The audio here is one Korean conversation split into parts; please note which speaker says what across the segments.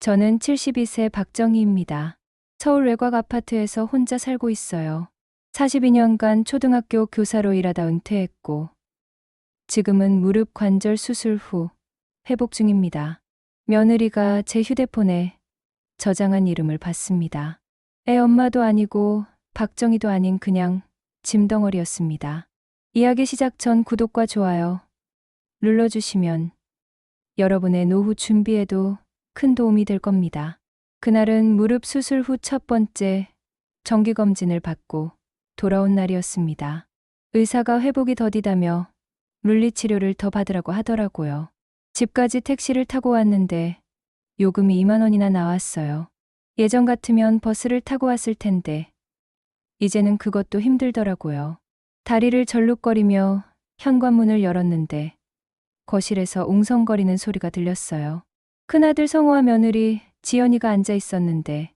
Speaker 1: 저는 72세 박정희입니다. 서울 외곽 아파트에서 혼자 살고 있어요. 42년간 초등학교 교사로 일하다 은퇴했고, 지금은 무릎 관절 수술 후 회복 중입니다. 며느리가 제 휴대폰에 저장한 이름을 봤습니다. 애 엄마도 아니고 박정희도 아닌 그냥 짐덩어리였습니다. 이야기 시작 전 구독과 좋아요 눌러주시면 여러분의 노후 준비에도 큰 도움이 될 겁니다. 그날은 무릎 수술 후 첫 번째 정기검진을 받고 돌아온 날이었습니다. 의사가 회복이 더디다며 물리치료를 더 받으라고 하더라고요. 집까지 택시를 타고 왔는데 요금이 2만 원이나 나왔어요. 예전 같으면 버스를 타고 왔을 텐데 이제는 그것도 힘들더라고요. 다리를 절룩거리며 현관문을 열었는데 거실에서 웅성거리는 소리가 들렸어요. 큰아들 성호와 며느리 지연이가 앉아 있었는데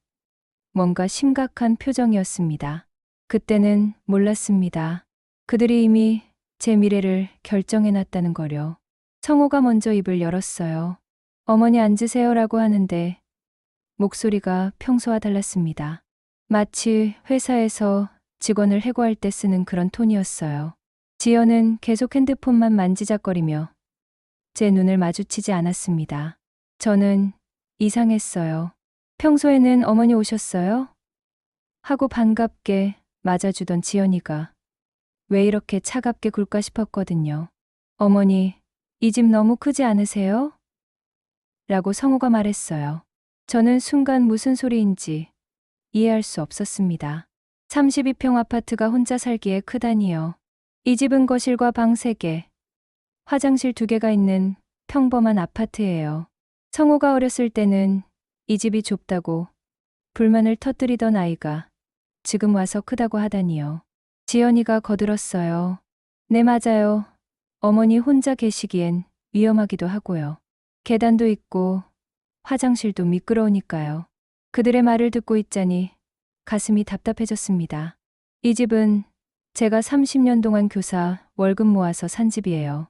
Speaker 1: 뭔가 심각한 표정이었습니다. 그때는 몰랐습니다. 그들이 이미 제 미래를 결정해놨다는 거려. 성호가 먼저 입을 열었어요. 어머니 앉으세요라고 하는데 목소리가 평소와 달랐습니다. 마치 회사에서 직원을 해고할 때 쓰는 그런 톤이었어요. 지연은 계속 핸드폰만 만지작거리며 제 눈을 마주치지 않았습니다. 저는 이상했어요. 평소에는 어머니 오셨어요? 하고 반갑게 맞아주던 지연이가 왜 이렇게 차갑게 굴까 싶었거든요. 어머니, 이 집 너무 크지 않으세요? 라고 성우가 말했어요. 저는 순간 무슨 소리인지 이해할 수 없었습니다. 32평 아파트가 혼자 살기에 크다니요. 이 집은 거실과 방 3개, 화장실 2개가 있는 평범한 아파트예요. 성우가 어렸을 때는 이 집이 좁다고 불만을 터뜨리던 아이가 지금 와서 크다고 하다니요. 지연이가 거들었어요. 네, 맞아요. 어머니 혼자 계시기엔 위험하기도 하고요. 계단도 있고 화장실도 미끄러우니까요. 그들의 말을 듣고 있자니 가슴이 답답해졌습니다. 이 집은 제가 30년 동안 교사 월급 모아서 산 집이에요.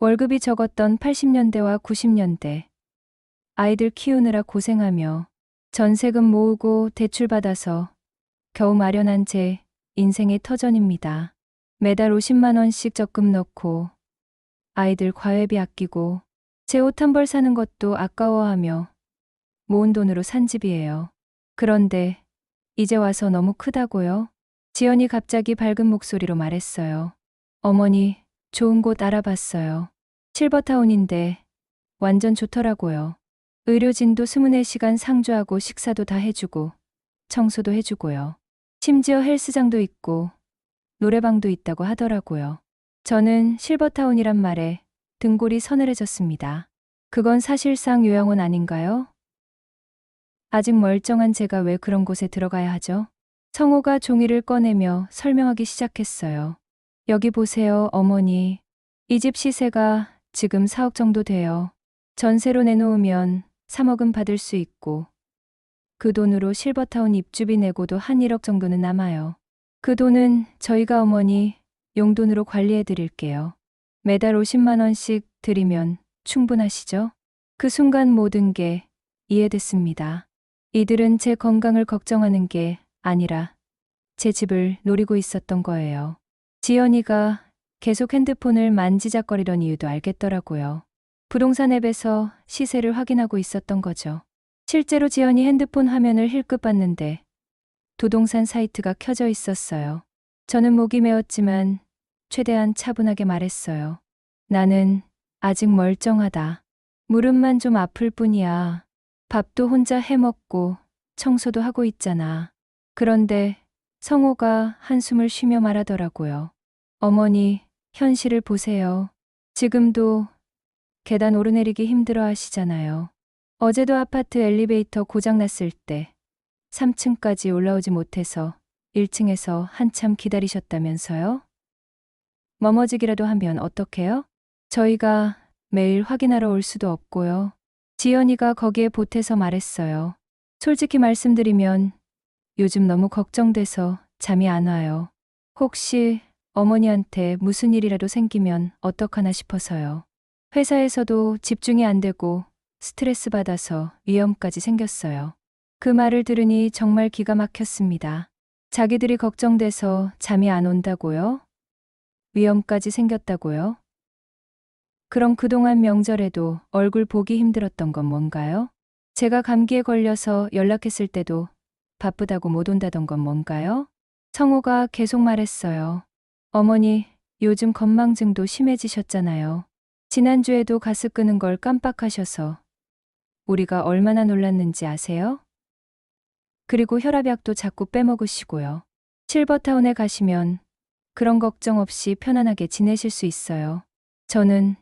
Speaker 1: 월급이 적었던 80년대와 90년대 아이들 키우느라 고생하며 전세금 모으고 대출받아서 겨우 마련한 제 인생의 터전입니다. 매달 50만 원씩 적금 넣고 아이들 과외비 아끼고 제 옷 한 벌 사는 것도 아까워하며 모은 돈으로 산 집이에요. 그런데 이제 와서 너무 크다고요? 지연이 갑자기 밝은 목소리로 말했어요. 어머니, 좋은 곳 알아봤어요. 실버타운인데 완전 좋더라고요. 의료진도 24시간 상주하고 식사도 다 해주고 청소도 해주고요. 심지어 헬스장도 있고 노래방도 있다고 하더라고요. 저는 실버타운이란 말에 등골이 서늘해졌습니다. 그건 사실상 요양원 아닌가요? 아직 멀쩡한 제가 왜 그런 곳에 들어가야 하죠? 성호가 종이를 꺼내며 설명하기 시작했어요. 여기 보세요, 어머니. 이 집 시세가 지금 4억 정도 돼요. 전세로 내놓으면 3억은 받을 수 있고 그 돈으로 실버타운 입주비 내고도 한 1억 정도는 남아요. 그 돈은 저희가 어머니 용돈으로 관리해 드릴게요. 매달 50만 원씩 드리면 충분하시죠? 그 순간 모든 게 이해됐습니다. 이들은 제 건강을 걱정하는 게 아니라 제 집을 노리고 있었던 거예요. 지연이가 계속 핸드폰을 만지작거리던 이유도 알겠더라고요. 부동산 앱에서 시세를 확인하고 있었던 거죠. 실제로 지연이 핸드폰 화면을 힐끗 봤는데 부동산 사이트가 켜져 있었어요. 저는 목이 메었지만 최대한 차분하게 말했어요. 나는 아직 멀쩡하다. 무릎만 좀 아플 뿐이야. 밥도 혼자 해먹고 청소도 하고 있잖아. 그런데 성호가 한숨을 쉬며 말하더라고요. 어머니, 현실을 보세요. 지금도 계단 오르내리기 힘들어 하시잖아요. 어제도 아파트 엘리베이터 고장났을 때 3층까지 올라오지 못해서 1층에서 한참 기다리셨다면서요? 머머지기라도 하면 어떡해요? 저희가 매일 확인하러 올 수도 없고요. 지연이가 거기에 보태서 말했어요. 솔직히 말씀드리면 요즘 너무 걱정돼서 잠이 안 와요. 혹시 어머니한테 무슨 일이라도 생기면 어떡하나 싶어서요. 회사에서도 집중이 안 되고 스트레스 받아서 위험까지 생겼어요. 그 말을 들으니 정말 기가 막혔습니다. 자기들이 걱정돼서 잠이 안 온다고요? 위험까지 생겼다고요? 그럼 그동안 명절에도 얼굴 보기 힘들었던 건 뭔가요? 제가 감기에 걸려서 연락했을 때도 바쁘다고 못 온다던 건 뭔가요? 성호가 계속 말했어요. 어머니, 요즘 건망증도 심해지셨잖아요. 지난주에도 가스 끄는 걸 깜빡하셔서 우리가 얼마나 놀랐는지 아세요? 그리고 혈압약도 자꾸 빼먹으시고요. 실버타운에 가시면 그런 걱정 없이 편안하게 지내실 수 있어요. 저는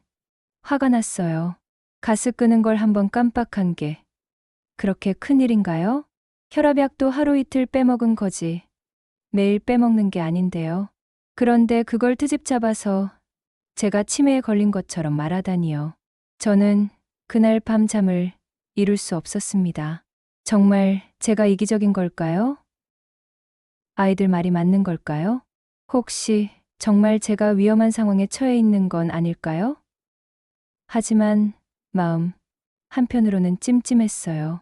Speaker 1: 화가 났어요. 가스 끄는 걸 한번 깜빡한 게 그렇게 큰일인가요? 혈압약도 하루 이틀 빼먹은 거지. 매일 빼먹는 게 아닌데요. 그런데 그걸 트집 잡아서 제가 치매에 걸린 것처럼 말하다니요. 저는 그날 밤 잠을 이룰 수 없었습니다. 정말 제가 이기적인 걸까요? 아이들 말이 맞는 걸까요? 혹시 정말 제가 위험한 상황에 처해 있는 건 아닐까요? 하지만 마음 한편으로는 찜찜했어요.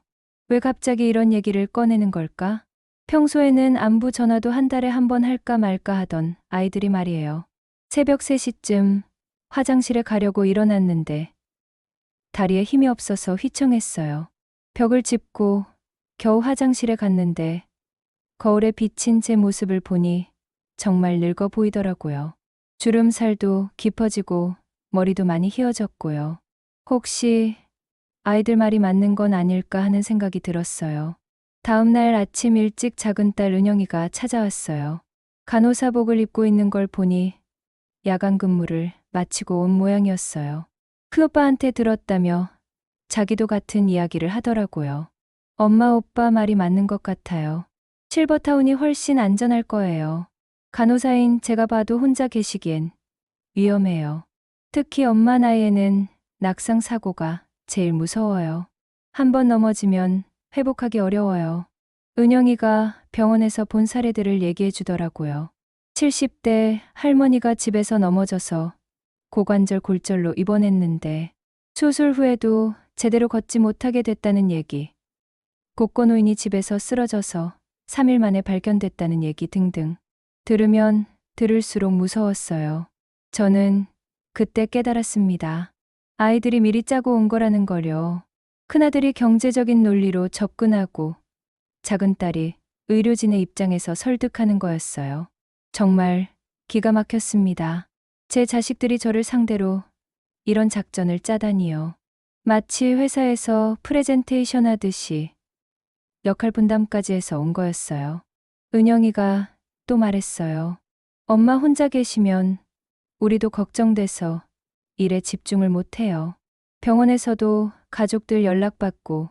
Speaker 1: 왜 갑자기 이런 얘기를 꺼내는 걸까? 평소에는 안부 전화도 한 달에 한 번 할까 말까 하던 아이들이 말이에요. 새벽 3시쯤 화장실에 가려고 일어났는데 다리에 힘이 없어서 휘청했어요. 벽을 짚고 겨우 화장실에 갔는데 거울에 비친 제 모습을 보니 정말 늙어 보이더라고요. 주름살도 깊어지고 머리도 많이 휘어졌고요. 혹시 아이들 말이 맞는 건 아닐까 하는 생각이 들었어요. 다음 날 아침 일찍 작은 딸 은영이가 찾아왔어요. 간호사복을 입고 있는 걸 보니 야간 근무를 마치고 온 모양이었어요. 큰오빠한테 들었다며 자기도 같은 이야기를 하더라고요. 엄마 오빠 말이 맞는 것 같아요. 실버타운이 훨씬 안전할 거예요. 간호사인 제가 봐도 혼자 계시기엔 위험해요. 특히 엄마 나이에는 낙상 사고가 제일 무서워요. 한번 넘어지면 회복하기 어려워요. 은영이가 병원에서 본 사례들을 얘기해 주더라고요. 70대 할머니가 집에서 넘어져서 고관절 골절로 입원했는데 수술 후에도 제대로 걷지 못하게 됐다는 얘기. 독거노인이 집에서 쓰러져서 3일 만에 발견됐다는 얘기 등등. 들으면 들을수록 무서웠어요. 저는 그때 깨달았습니다. 아이들이 미리 짜고 온 거라는 걸요. 큰아들이 경제적인 논리로 접근하고 작은 딸이 의료진의 입장에서 설득하는 거였어요. 정말 기가 막혔습니다. 제 자식들이 저를 상대로 이런 작전을 짜다니요. 마치 회사에서 프레젠테이션 하듯이 역할 분담까지 해서 온 거였어요. 은영이가 또 말했어요. 엄마 혼자 계시면 우리도 걱정돼서 일에 집중을 못해요. 병원에서도 가족들 연락받고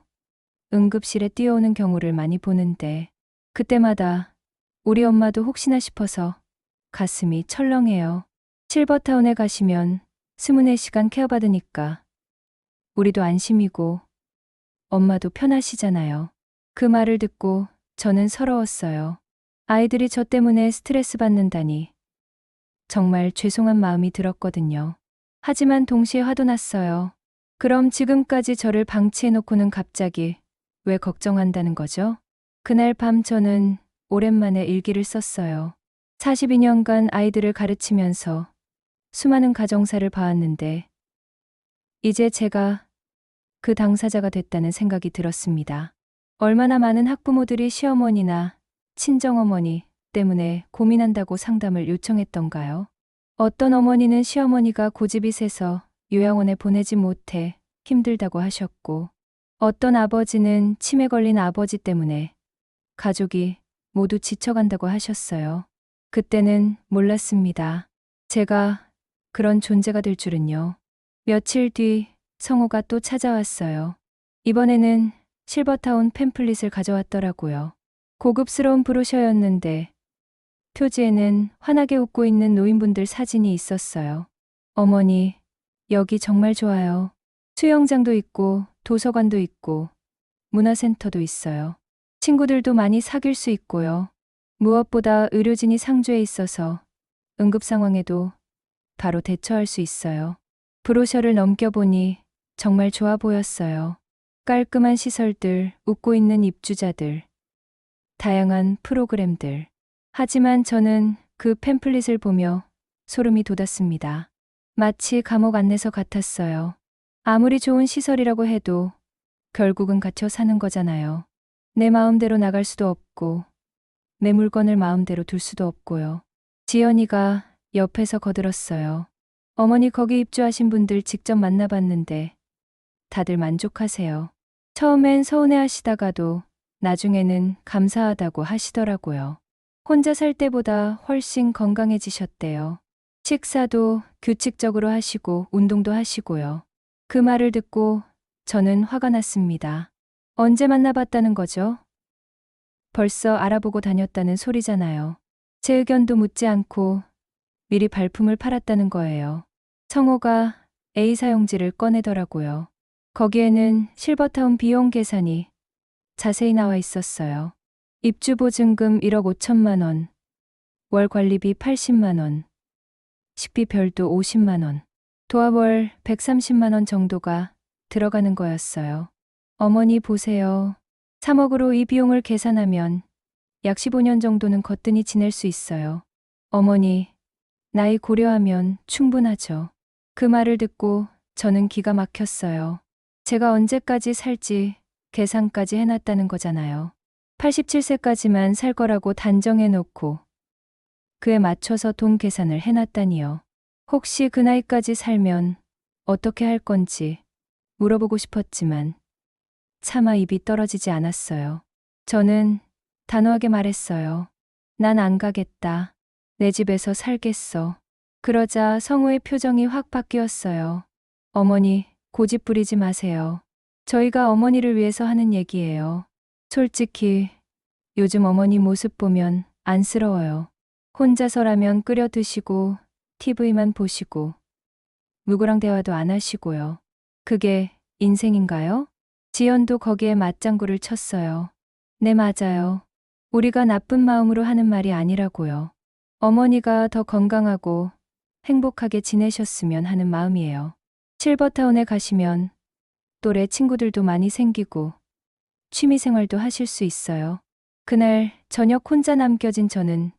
Speaker 1: 응급실에 뛰어오는 경우를 많이 보는데 그때마다 우리 엄마도 혹시나 싶어서 가슴이 철렁해요. 실버타운에 가시면 24시간 케어받으니까 우리도 안심이고 엄마도 편하시잖아요. 그 말을 듣고 저는 서러웠어요. 아이들이 저 때문에 스트레스 받는다니 정말 죄송한 마음이 들었거든요. 하지만 동시에 화도 났어요. 그럼 지금까지 저를 방치해놓고는 갑자기 왜 걱정한다는 거죠? 그날 밤 저는 오랜만에 일기를 썼어요. 42년간 아이들을 가르치면서 수많은 가정사를 봐왔는데 이제 제가 그 당사자가 됐다는 생각이 들었습니다. 얼마나 많은 학부모들이 시어머니나 친정어머니 때문에 고민한다고 상담을 요청했던가요? 어떤 어머니는 시어머니가 고집이 세서 요양원에 보내지 못해 힘들다고 하셨고, 어떤 아버지는 치매 걸린 아버지 때문에 가족이 모두 지쳐간다고 하셨어요. 그때는 몰랐습니다. 제가 그런 존재가 될 줄은요. 며칠 뒤 성호가 또 찾아왔어요. 이번에는 실버타운 팸플릿을 가져왔더라고요. 고급스러운 브로셔였는데 표지에는 환하게 웃고 있는 노인분들 사진이 있었어요. 어머니, 여기 정말 좋아요. 수영장도 있고 도서관도 있고 문화센터도 있어요. 친구들도 많이 사귈 수 있고요. 무엇보다 의료진이 상주해 있어서 응급 상황에도 바로 대처할 수 있어요. 브로셔를 넘겨보니 정말 좋아 보였어요. 깔끔한 시설들, 웃고 있는 입주자들, 다양한 프로그램들. 하지만 저는 그 팸플릿을 보며 소름이 돋았습니다. 마치 감옥 안내서 같았어요. 아무리 좋은 시설이라고 해도 결국은 갇혀 사는 거잖아요. 내 마음대로 나갈 수도 없고 내 물건을 마음대로 둘 수도 없고요. 지연이가 옆에서 거들었어요. 어머니, 거기 입주하신 분들 직접 만나봤는데 다들 만족하세요. 처음엔 서운해하시다가도 나중에는 감사하다고 하시더라고요. 혼자 살 때보다 훨씬 건강해지셨대요. 식사도 규칙적으로 하시고 운동도 하시고요. 그 말을 듣고 저는 화가 났습니다. 언제 만나봤다는 거죠? 벌써 알아보고 다녔다는 소리잖아요. 제 의견도 묻지 않고 미리 발품을 팔았다는 거예요. 성호가 A사용지를 꺼내더라고요. 거기에는 실버타운 비용 계산이 자세히 나와 있었어요. 입주 보증금 1억 5천만 원, 월 관리비 80만 원, 식비 별도 50만 원, 도합월 130만 원 정도가 들어가는 거였어요. 어머니 보세요. 3억으로 이 비용을 계산하면 약 15년 정도는 거뜬히 지낼 수 있어요. 어머니, 나이 고려하면 충분하죠. 그 말을 듣고 저는 기가 막혔어요. 제가 언제까지 살지 계산까지 해놨다는 거잖아요. 87세까지만 살 거라고 단정해놓고 그에 맞춰서 돈 계산을 해놨다니요. 혹시 그 나이까지 살면 어떻게 할 건지 물어보고 싶었지만 차마 입이 떨어지지 않았어요. 저는 단호하게 말했어요. 난 안 가겠다. 내 집에서 살겠어. 그러자 성우의 표정이 확 바뀌었어요. 어머니, 고집 부리지 마세요. 저희가 어머니를 위해서 하는 얘기예요. 솔직히 요즘 어머니 모습 보면 안쓰러워요. 혼자서라면 끓여 드시고 TV만 보시고 누구랑 대화도 안 하시고요. 그게 인생인가요? 지연도 거기에 맞장구를 쳤어요. 네, 맞아요. 우리가 나쁜 마음으로 하는 말이 아니라고요. 어머니가 더 건강하고 행복하게 지내셨으면 하는 마음이에요. 실버타운에 가시면 또래 친구들도 많이 생기고 취미생활도 하실 수 있어요. 그날 저녁 혼자 남겨진 저는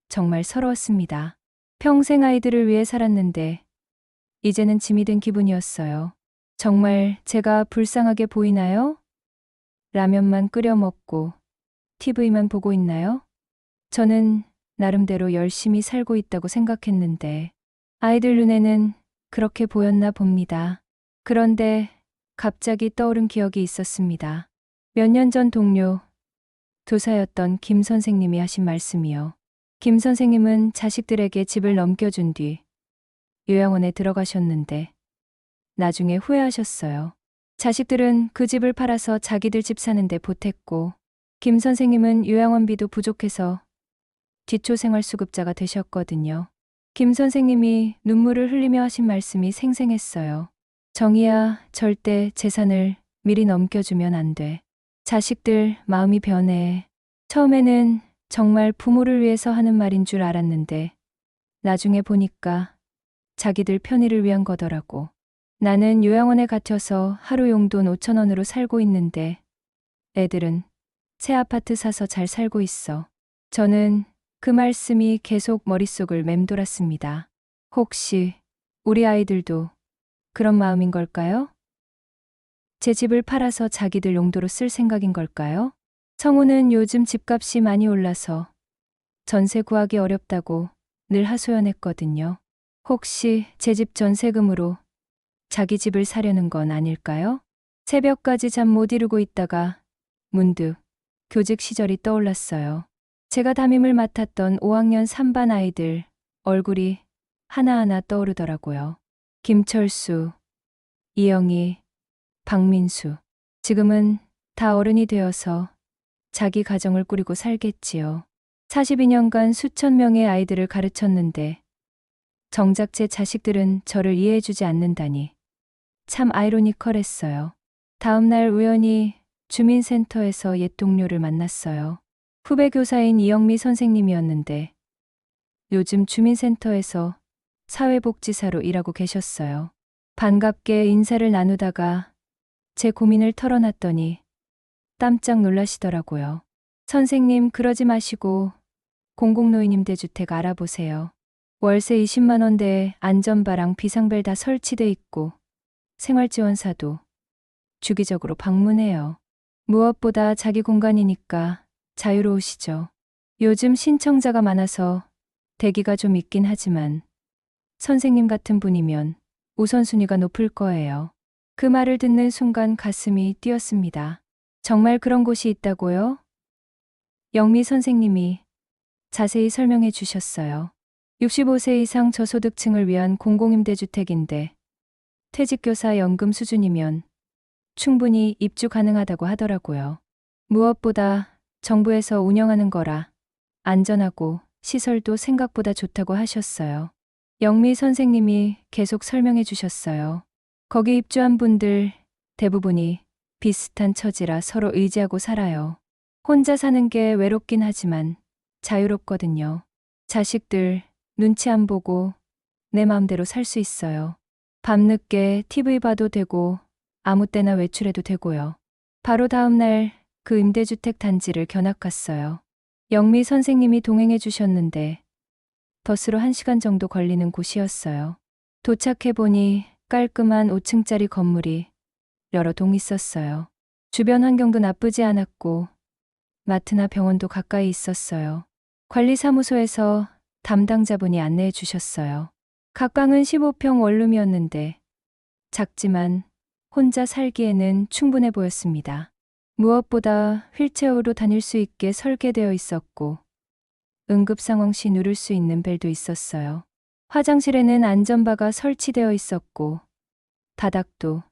Speaker 1: 정말 서러웠습니다. 평생 아이들을 위해 살았는데 이제는 짐이 된 기분이었어요. 정말 제가 불쌍하게 보이나요? 라면만 끓여 먹고 TV만 보고 있나요? 저는 나름대로 열심히 살고 있다고 생각했는데 아이들 눈에는 그렇게 보였나 봅니다. 그런데 갑자기 떠오른 기억이 있었습니다. 몇 년 전 동료, 교사였던 김 선생님이 하신 말씀이요. 김 선생님은 자식들에게 집을 넘겨준 뒤 요양원에 들어가셨는데 나중에 후회하셨어요. 자식들은 그 집을 팔아서 자기들 집 사는데 보탰고 김 선생님은 요양원비도 부족해서 기초생활수급자가 되셨거든요. 김 선생님이 눈물을 흘리며 하신 말씀이 생생했어요. 정희야, 절대 재산을 미리 넘겨주면 안 돼. 자식들 마음이 변해. 처음에는 정말 부모를 위해서 하는 말인 줄 알았는데 나중에 보니까 자기들 편의를 위한 거더라고. 나는 요양원에 갇혀서 하루 용돈 5천 원으로 살고 있는데 애들은 새 아파트 사서 잘 살고 있어. 저는 그 말씀이 계속 머릿속을 맴돌았습니다. 혹시 우리 아이들도 그런 마음인 걸까요? 제 집을 팔아서 자기들 용도로 쓸 생각인 걸까요? 성우는 요즘 집값이 많이 올라서 전세 구하기 어렵다고 늘 하소연했거든요. 혹시 제 집 전세금으로 자기 집을 사려는 건 아닐까요? 새벽까지 잠 못 이루고 있다가 문득 교직 시절이 떠올랐어요. 제가 담임을 맡았던 5학년 3반 아이들 얼굴이 하나하나 떠오르더라고요. 김철수, 이영희, 박민수. 지금은 다 어른이 되어서 자기 가정을 꾸리고 살겠지요. 42년간 수천 명의 아이들을 가르쳤는데 정작 제 자식들은 저를 이해해주지 않는다니 참 아이러니컬했어요. 다음 날 우연히 주민센터에서 옛 동료를 만났어요. 후배 교사인 이영미 선생님이었는데 요즘 주민센터에서 사회복지사로 일하고 계셨어요. 반갑게 인사를 나누다가 제 고민을 털어놨더니 깜짝 놀라시더라고요. 선생님, 그러지 마시고 공공노인임대주택 알아보세요. 월세 20만 원대에 안전바랑 비상벨 다 설치돼 있고 생활지원사도 주기적으로 방문해요. 무엇보다 자기 공간이니까 자유로우시죠. 요즘 신청자가 많아서 대기가 좀 있긴 하지만 선생님 같은 분이면 우선순위가 높을 거예요. 그 말을 듣는 순간 가슴이 뛰었습니다. 정말 그런 곳이 있다고요? 영미 선생님이 자세히 설명해 주셨어요. 65세 이상 저소득층을 위한 공공임대주택인데 퇴직교사 연금 수준이면 충분히 입주 가능하다고 하더라고요. 무엇보다 정부에서 운영하는 거라 안전하고 시설도 생각보다 좋다고 하셨어요. 영미 선생님이 계속 설명해 주셨어요. 거기 입주한 분들 대부분이 비슷한 처지라 서로 의지하고 살아요. 혼자 사는 게 외롭긴 하지만 자유롭거든요. 자식들 눈치 안 보고 내 마음대로 살 수 있어요. 밤늦게 TV 봐도 되고 아무 때나 외출해도 되고요. 바로 다음 날 그 임대주택 단지를 견학 갔어요. 영미 선생님이 동행해 주셨는데 버스로 1시간 정도 걸리는 곳이었어요. 도착해 보니 깔끔한 5층짜리 건물이 여러 동 있었어요. 주변 환경도 나쁘지 않았고 마트나 병원도 가까이 있었어요. 관리사무소에서 담당자분이 안내해 주셨어요. 각 방은 15평 원룸이었는데 작지만 혼자 살기에는 충분해 보였습니다. 무엇보다 휠체어로 다닐 수 있게 설계되어 있었고 응급 상황 시 누를 수 있는 벨도 있었어요. 화장실에는 안전바가 설치되어 있었고 바닥도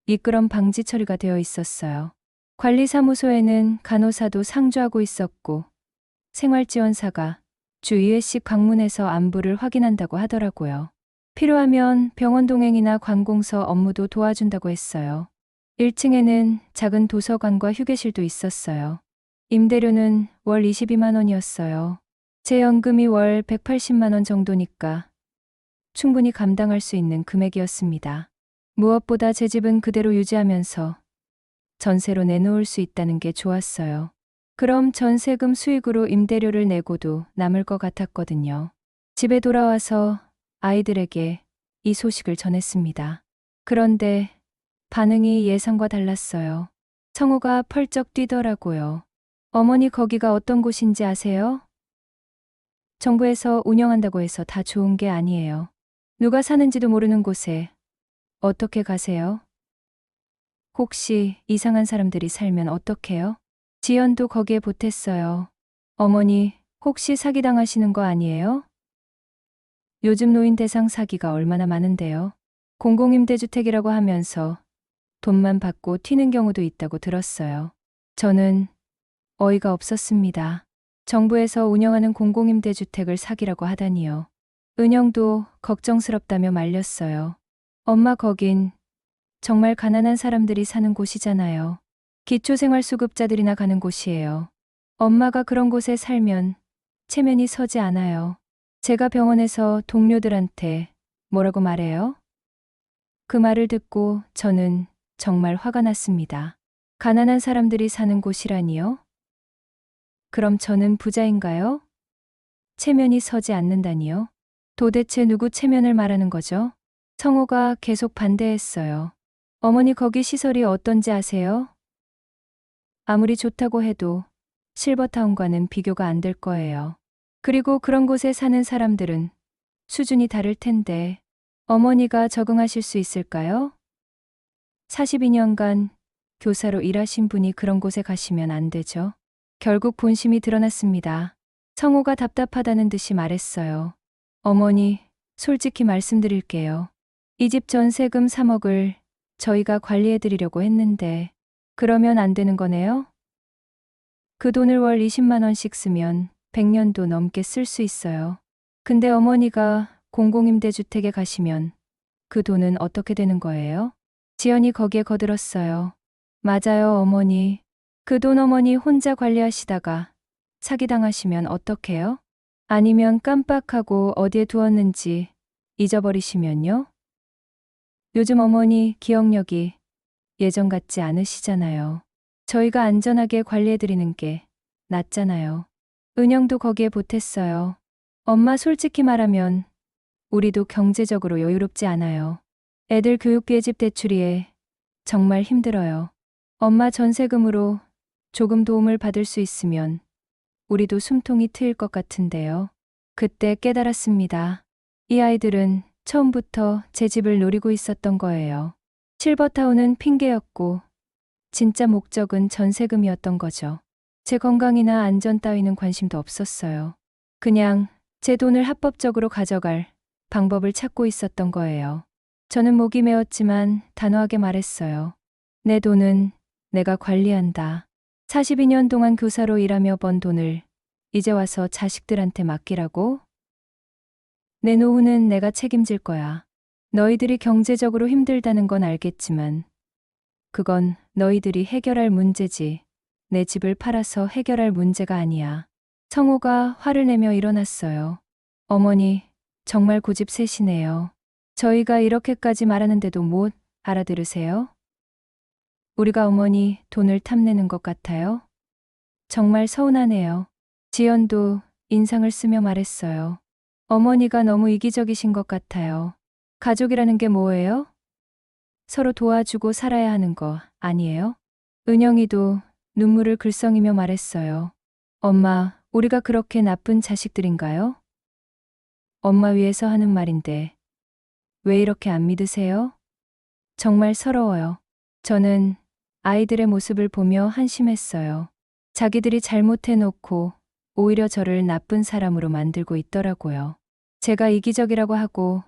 Speaker 1: 미끄럼 방지 처리가 되어 있었어요. 관리사무소에는 간호사도 상주하고 있었고 생활지원사가 주 2회씩 방문해서 안부를 확인한다고 하더라고요. 필요하면 병원 동행이나 관공서 업무도 도와준다고 했어요. 1층에는 작은 도서관과 휴게실도 있었어요. 임대료는 월 22만 원이었어요. 제 연금이 월 180만 원 정도니까 충분히 감당할 수 있는 금액이었습니다. 무엇보다 제 집은 그대로 유지하면서 전세로 내놓을 수 있다는 게 좋았어요. 그럼 전세금 수익으로 임대료를 내고도 남을 것 같았거든요. 집에 돌아와서 아이들에게 이 소식을 전했습니다. 그런데 반응이 예상과 달랐어요. 성우가 펄쩍 뛰더라고요. 어머니, 거기가 어떤 곳인지 아세요? 정부에서 운영한다고 해서 다 좋은 게 아니에요. 누가 사는지도 모르는 곳에 어떻게 가세요? 혹시 이상한 사람들이 살면 어떡해요? 지연도 거기에 보탰어요. 어머니, 혹시 사기당하시는 거 아니에요? 요즘 노인 대상 사기가 얼마나 많은데요. 공공임대주택이라고 하면서 돈만 받고 튀는 경우도 있다고 들었어요. 저는 어이가 없었습니다. 정부에서 운영하는 공공임대주택을 사기라고 하다니요. 은영도 걱정스럽다며 말렸어요. 엄마, 거긴 정말 가난한 사람들이 사는 곳이잖아요. 기초생활수급자들이나 가는 곳이에요. 엄마가 그런 곳에 살면 체면이 서지 않아요. 제가 병원에서 동료들한테 뭐라고 말해요? 그 말을 듣고 저는 정말 화가 났습니다. 가난한 사람들이 사는 곳이라니요? 그럼 저는 부자인가요? 체면이 서지 않는다니요? 도대체 누구 체면을 말하는 거죠? 성호가 계속 반대했어요. 어머니, 거기 시설이 어떤지 아세요? 아무리 좋다고 해도 실버타운과는 비교가 안 될 거예요. 그리고 그런 곳에 사는 사람들은 수준이 다를 텐데 어머니가 적응하실 수 있을까요? 42년간 교사로 일하신 분이 그런 곳에 가시면 안 되죠. 결국 본심이 드러났습니다. 성호가 답답하다는 듯이 말했어요. 어머니, 솔직히 말씀드릴게요. 이 집 전세금 3억을 저희가 관리해드리려고 했는데 그러면 안 되는 거네요? 그 돈을 월 20만 원씩 쓰면 100년도 넘게 쓸 수 있어요. 근데 어머니가 공공임대주택에 가시면 그 돈은 어떻게 되는 거예요? 지연이 거기에 거들었어요. 맞아요, 어머니. 그 돈 어머니 혼자 관리하시다가 사기당하시면 어떡해요? 아니면 깜빡하고 어디에 두었는지 잊어버리시면요? 요즘 어머니 기억력이 예전 같지 않으시잖아요. 저희가 안전하게 관리해드리는 게 낫잖아요. 은영도 거기에 보탰어요. 엄마 솔직히 말하면 우리도 경제적으로 여유롭지 않아요. 애들 교육비에 집 대출이에 정말 힘들어요. 엄마 전세금으로 조금 도움을 받을 수 있으면 우리도 숨통이 트일 것 같은데요. 그때 깨달았습니다. 이 아이들은 처음부터 제 집을 노리고 있었던 거예요. 실버타운은 핑계였고 진짜 목적은 전세금이었던 거죠. 제 건강이나 안전 따위는 관심도 없었어요. 그냥 제 돈을 합법적으로 가져갈 방법을 찾고 있었던 거예요. 저는 목이 메었지만 단호하게 말했어요. 내 돈은 내가 관리한다. 42년 동안 교사로 일하며 번 돈을 이제 와서 자식들한테 맡기라고? 내 노후는 내가 책임질 거야. 너희들이 경제적으로 힘들다는 건 알겠지만 그건 너희들이 해결할 문제지 내 집을 팔아서 해결할 문제가 아니야. 성호가 화를 내며 일어났어요. 어머니, 정말 고집세시네요. 저희가 이렇게까지 말하는데도 못 알아들으세요? 우리가 어머니 돈을 탐내는 것 같아요? 정말 서운하네요. 지연도 인상을 쓰며 말했어요. 어머니가 너무 이기적이신 것 같아요. 가족이라는 게 뭐예요? 서로 도와주고 살아야 하는 거 아니에요? 은영이도 눈물을 글썽이며 말했어요. 엄마, 우리가 그렇게 나쁜 자식들인가요? 엄마 위해서 하는 말인데 왜 이렇게 안 믿으세요? 정말 서러워요. 저는 아이들의 모습을 보며 한심했어요. 자기들이 잘못해놓고 오히려 저를 나쁜 사람으로 만들고 있더라고요. 제가 이기적이라고 하고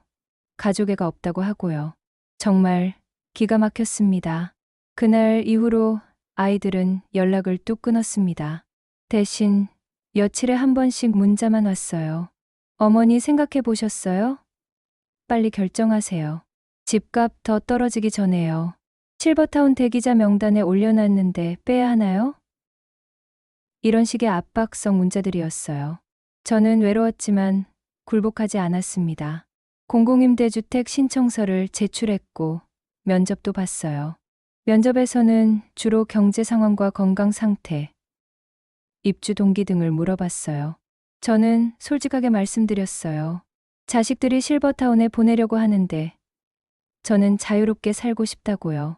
Speaker 1: 가족애가 없다고 하고요. 정말 기가 막혔습니다. 그날 이후로 아이들은 연락을 뚝 끊었습니다. 대신 며칠에 한 번씩 문자만 왔어요. 어머니 생각해 보셨어요? 빨리 결정하세요. 집값 더 떨어지기 전에요. 실버타운 대기자 명단에 올려놨는데 빼야 하나요? 이런 식의 압박성 문자들이었어요. 저는 외로웠지만 굴복하지 않았습니다. 공공임대주택 신청서를 제출했고 면접도 봤어요. 면접에서는 주로 경제 상황과 건강 상태, 입주 동기 등을 물어봤어요. 저는 솔직하게 말씀드렸어요. 자식들이 실버타운에 보내려고 하는데 저는 자유롭게 살고 싶다고요.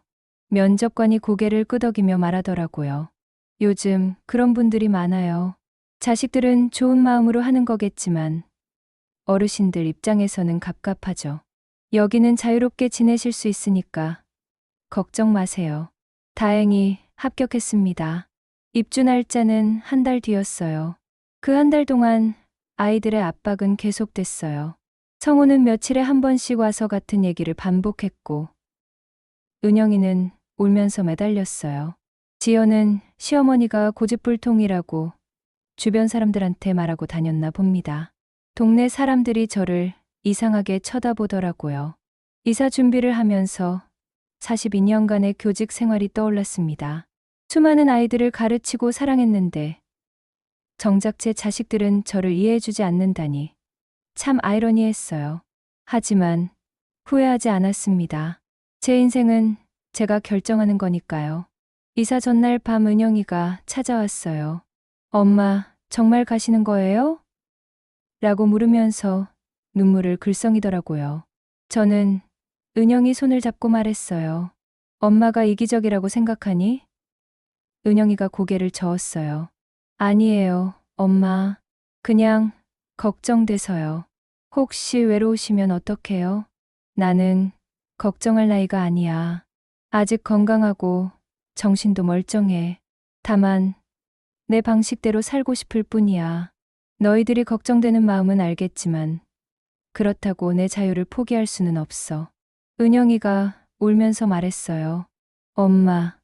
Speaker 1: 면접관이 고개를 끄덕이며 말하더라고요. 요즘 그런 분들이 많아요. 자식들은 좋은 마음으로 하는 거겠지만 어르신들 입장에서는 갑갑하죠. 여기는 자유롭게 지내실 수 있으니까 걱정 마세요. 다행히 합격했습니다. 입주 날짜는 한 달 뒤였어요. 그 한 달 동안 아이들의 압박은 계속됐어요. 성우는 며칠에 한 번씩 와서 같은 얘기를 반복했고 은영이는 울면서 매달렸어요. 지연은 시어머니가 고집불통이라고 주변 사람들한테 말하고 다녔나 봅니다. 동네 사람들이 저를 이상하게 쳐다보더라고요. 이사 준비를 하면서 42년간의 교직 생활이 떠올랐습니다. 수많은 아이들을 가르치고 사랑했는데 정작 제 자식들은 저를 이해해주지 않는다니 참 아이러니했어요. 하지만 후회하지 않았습니다. 제 인생은 제가 결정하는 거니까요. 이사 전날 밤 은영이가 찾아왔어요. 엄마, 정말 가시는 거예요? 라고 물으면서 눈물을 글썽이더라고요. 저는 은영이 손을 잡고 말했어요. 엄마가 이기적이라고 생각하니? 은영이가 고개를 저었어요. 아니에요, 엄마. 그냥 걱정돼서요. 혹시 외로우시면 어떡해요? 나는 걱정할 나이가 아니야. 아직 건강하고 정신도 멀쩡해. 다만 내 방식대로 살고 싶을 뿐이야. 너희들이 걱정되는 마음은 알겠지만 그렇다고 내 자유를 포기할 수는 없어. 은영이가 울면서 말했어요. 엄마,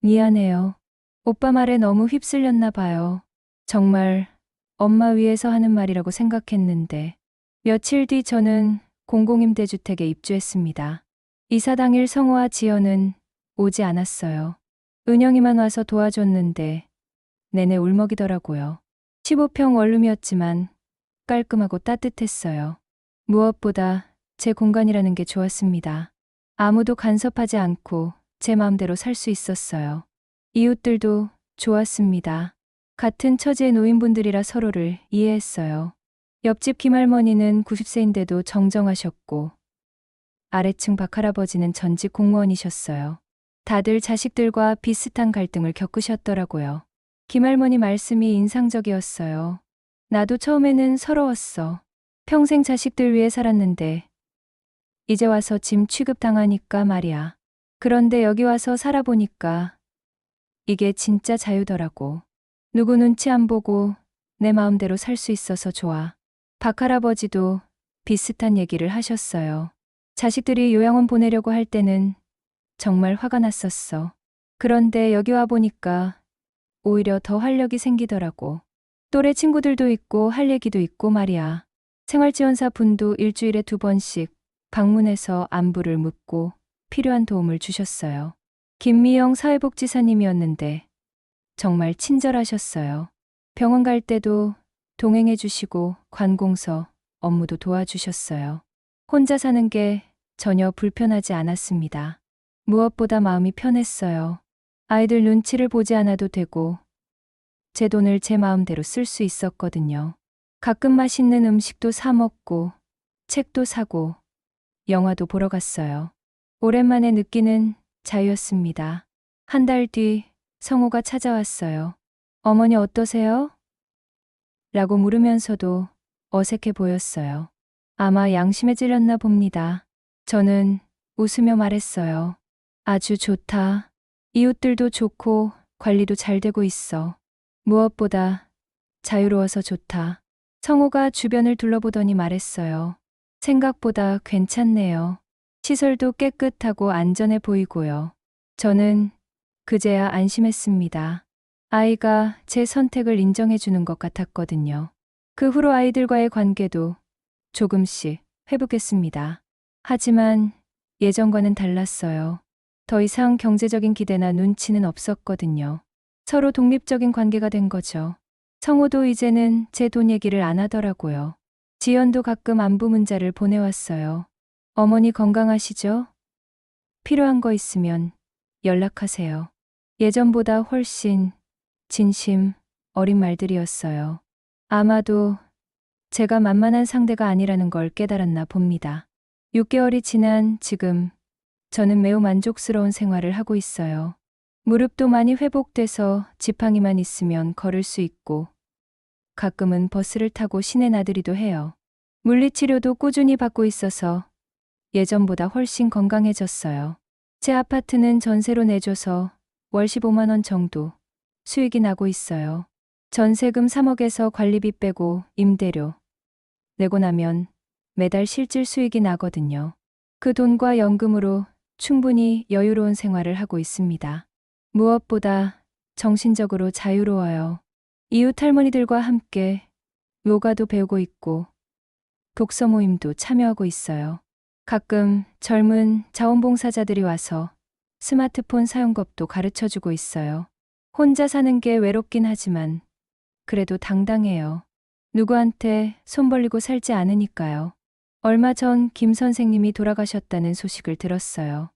Speaker 1: 미안해요. 오빠 말에 너무 휩쓸렸나 봐요. 정말 엄마 위해서 하는 말이라고 생각했는데. 며칠 뒤 저는 공공임대주택에 입주했습니다. 이사 당일 성호와 지연은 오지 않았어요. 은영이만 와서 도와줬는데 내내 울먹이더라고요. 15평 원룸이었지만 깔끔하고 따뜻했어요. 무엇보다 제 공간이라는 게 좋았습니다. 아무도 간섭하지 않고 제 마음대로 살 수 있었어요. 이웃들도 좋았습니다. 같은 처지의 노인분들이라 서로를 이해했어요. 옆집 김할머니는 90세인데도 정정하셨고 아래층 박할아버지는 전직 공무원이셨어요. 다들 자식들과 비슷한 갈등을 겪으셨더라고요. 김할머니 말씀이 인상적이었어요. 나도 처음에는 서러웠어. 평생 자식들 위해 살았는데 이제 와서 짐 취급당하니까 말이야. 그런데 여기 와서 살아보니까 이게 진짜 자유더라고. 누구 눈치 안 보고 내 마음대로 살 수 있어서 좋아. 박할아버지도 비슷한 얘기를 하셨어요. 자식들이 요양원 보내려고 할 때는 정말 화가 났었어. 그런데 여기 와 보니까 오히려 더 활력이 생기더라고. 또래 친구들도 있고 할 얘기도 있고 말이야. 생활지원사 분도 일주일에 2번씩 방문해서 안부를 묻고 필요한 도움을 주셨어요. 김미영 사회복지사님이었는데 정말 친절하셨어요. 병원 갈 때도 동행해 주시고 관공서 업무도 도와주셨어요. 혼자 사는 게 전혀 불편하지 않았습니다. 무엇보다 마음이 편했어요. 아이들 눈치를 보지 않아도 되고 제 돈을 제 마음대로 쓸 수 있었거든요. 가끔 맛있는 음식도 사 먹고 책도 사고 영화도 보러 갔어요. 오랜만에 느끼는 자유였습니다. 한 달 뒤 성호가 찾아왔어요. 어머니 어떠세요? 라고 물으면서도 어색해 보였어요. 아마 양심에 찔렸나 봅니다. 저는 웃으며 말했어요. 아주 좋다. 이웃들도 좋고 관리도 잘 되고 있어. 무엇보다 자유로워서 좋다. 성호가 주변을 둘러보더니 말했어요. 생각보다 괜찮네요. 시설도 깨끗하고 안전해 보이고요. 저는 그제야 안심했습니다. 아이가 제 선택을 인정해 주는 것 같았거든요. 그 후로 아이들과의 관계도 조금씩 회복했습니다. 하지만 예전과는 달랐어요. 더 이상 경제적인 기대나 눈치는 없었거든요. 서로 독립적인 관계가 된 거죠. 성호도 이제는 제 돈 얘기를 안 하더라고요. 지연도 가끔 안부 문자를 보내왔어요. 어머니 건강하시죠? 필요한 거 있으면 연락하세요. 예전보다 훨씬 진심 어린 말들이었어요. 아마도 제가 만만한 상대가 아니라는 걸 깨달았나 봅니다. 6개월이 지난 지금 저는 매우 만족스러운 생활을 하고 있어요. 무릎도 많이 회복돼서 지팡이만 있으면 걸을 수 있고 가끔은 버스를 타고 시내 나들이도 해요. 물리치료도 꾸준히 받고 있어서 예전보다 훨씬 건강해졌어요. 제 아파트는 전세로 내줘서 월 15만 원 정도 수익이 나고 있어요. 전세금 3억에서 관리비 빼고 임대료 내고 나면 매달 실질 수익이 나거든요. 그 돈과 연금으로 충분히 여유로운 생활을 하고 있습니다. 무엇보다 정신적으로 자유로워요. 이웃 할머니들과 함께 요가도 배우고 있고 독서 모임도 참여하고 있어요. 가끔 젊은 자원봉사자들이 와서 스마트폰 사용법도 가르쳐주고 있어요. 혼자 사는 게 외롭긴 하지만 그래도 당당해요. 누구한테 손 벌리고 살지 않으니까요. 얼마 전 김 선생님이 돌아가셨다는 소식을 들었어요.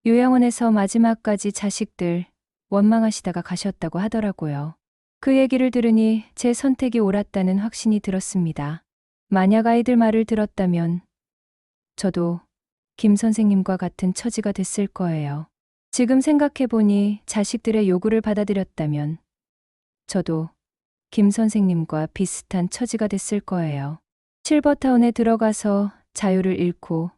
Speaker 1: 요양원에서 마지막까지 자식들 원망하시다가 가셨다고 하더라고요. 그 얘기를 들으니 제 선택이 옳았다는 확신이 들었습니다. 만약 아이들 말을 들었다면 저도 김 선생님과 같은 처지가 됐을 거예요. 지금 생각해보니 자식들의 요구를 받아들였다면 저도 김 선생님과 비슷한 처지가 됐을 거예요. 실버타운에 들어가서 자유를 잃고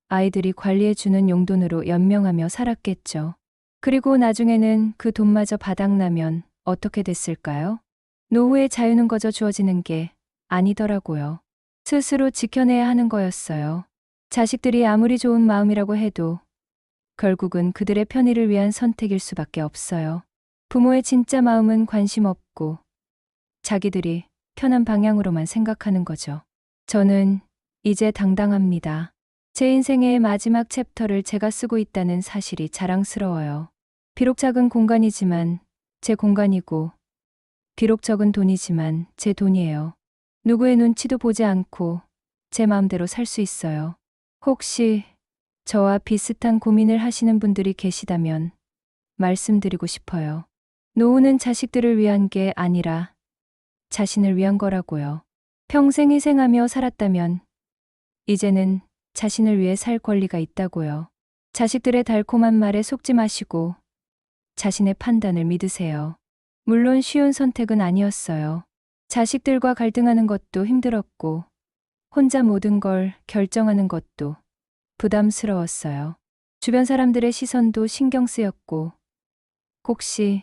Speaker 1: 아이들이 관리해주는 용돈으로 연명하며 살았겠죠. 그리고 나중에는 그 돈마저 바닥나면 어떻게 됐을까요? 노후의 자유는 거저 주어지는 게 아니더라고요. 스스로 지켜내야 하는 거였어요. 자식들이 아무리 좋은 마음이라고 해도 결국은 그들의 편의를 위한 선택일 수밖에 없어요. 부모의 진짜 마음은 관심 없고 자기들이 편한 방향으로만 생각하는 거죠. 저는 이제 당당합니다. 제 인생의 마지막 챕터를 제가 쓰고 있다는 사실이 자랑스러워요. 비록 작은 공간이지만 제 공간이고 비록 적은 돈이지만 제 돈이에요. 누구의 눈치도 보지 않고 제 마음대로 살 수 있어요. 혹시 저와 비슷한 고민을 하시는 분들이 계시다면 말씀드리고 싶어요. 노후는 자식들을 위한 게 아니라 자신을 위한 거라고요. 평생 희생하며 살았다면 이제는 자신을 위해 살 권리가 있다고요. 자식들의 달콤한 말에 속지 마시고 자신의 판단을 믿으세요. 물론 쉬운 선택은 아니었어요. 자식들과 갈등하는 것도 힘들었고 혼자 모든 걸 결정하는 것도 부담스러웠어요. 주변 사람들의 시선도 신경 쓰였고 혹시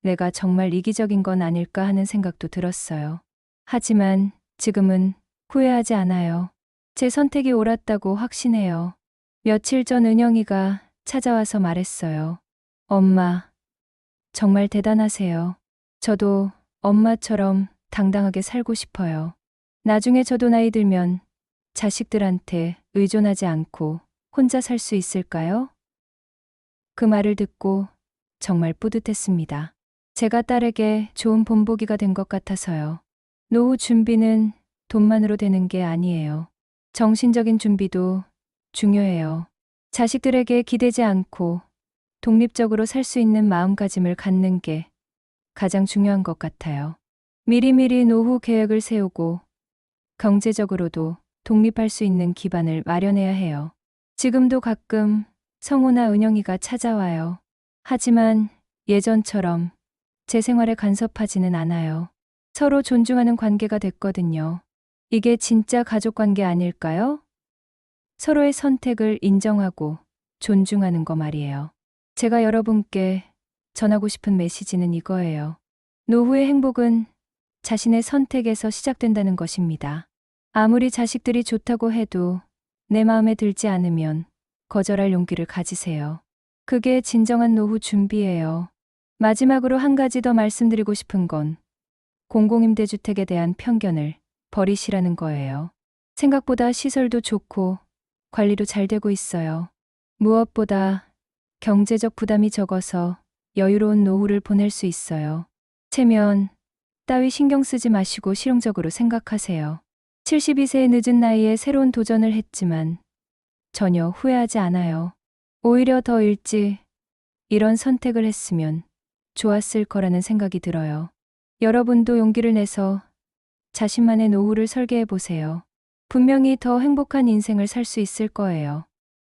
Speaker 1: 내가 정말 이기적인 건 아닐까 하는 생각도 들었어요. 하지만 지금은 후회하지 않아요. 제 선택이 옳았다고 확신해요. 며칠 전 은영이가 찾아와서 말했어요. 엄마, 정말 대단하세요. 저도 엄마처럼 당당하게 살고 싶어요. 나중에 저도 나이 들면 자식들한테 의존하지 않고 혼자 살 수 있을까요? 그 말을 듣고 정말 뿌듯했습니다. 제가 딸에게 좋은 본보기가 된 것 같아서요. 노후 준비는 돈만으로 되는 게 아니에요. 정신적인 준비도 중요해요. 자식들에게 기대지 않고 독립적으로 살 수 있는 마음가짐을 갖는 게 가장 중요한 것 같아요. 미리미리 노후 계획을 세우고 경제적으로도 독립할 수 있는 기반을 마련해야 해요. 지금도 가끔 성호나 은영이가 찾아와요. 하지만 예전처럼 제 생활에 간섭하지는 않아요. 서로 존중하는 관계가 됐거든요. 이게 진짜 가족 관계 아닐까요? 서로의 선택을 인정하고 존중하는 거 말이에요. 제가 여러분께 전하고 싶은 메시지는 이거예요. 노후의 행복은 자신의 선택에서 시작된다는 것입니다. 아무리 자식들이 좋다고 해도 내 마음에 들지 않으면 거절할 용기를 가지세요. 그게 진정한 노후 준비예요. 마지막으로 한 가지 더 말씀드리고 싶은 건 공공임대주택에 대한 편견을 버리시라는 거예요. 생각보다 시설도 좋고 관리도 잘 되고 있어요. 무엇보다 경제적 부담이 적어서 여유로운 노후를 보낼 수 있어요. 체면 따위 신경 쓰지 마시고 실용적으로 생각하세요. 72세의 늦은 나이에 새로운 도전을 했지만 전혀 후회하지 않아요. 오히려 더 일찍 이런 선택을 했으면 좋았을 거라는 생각이 들어요. 여러분도 용기를 내서 자신만의 노후를 설계해 보세요. 분명히 더 행복한 인생을 살 수 있을 거예요.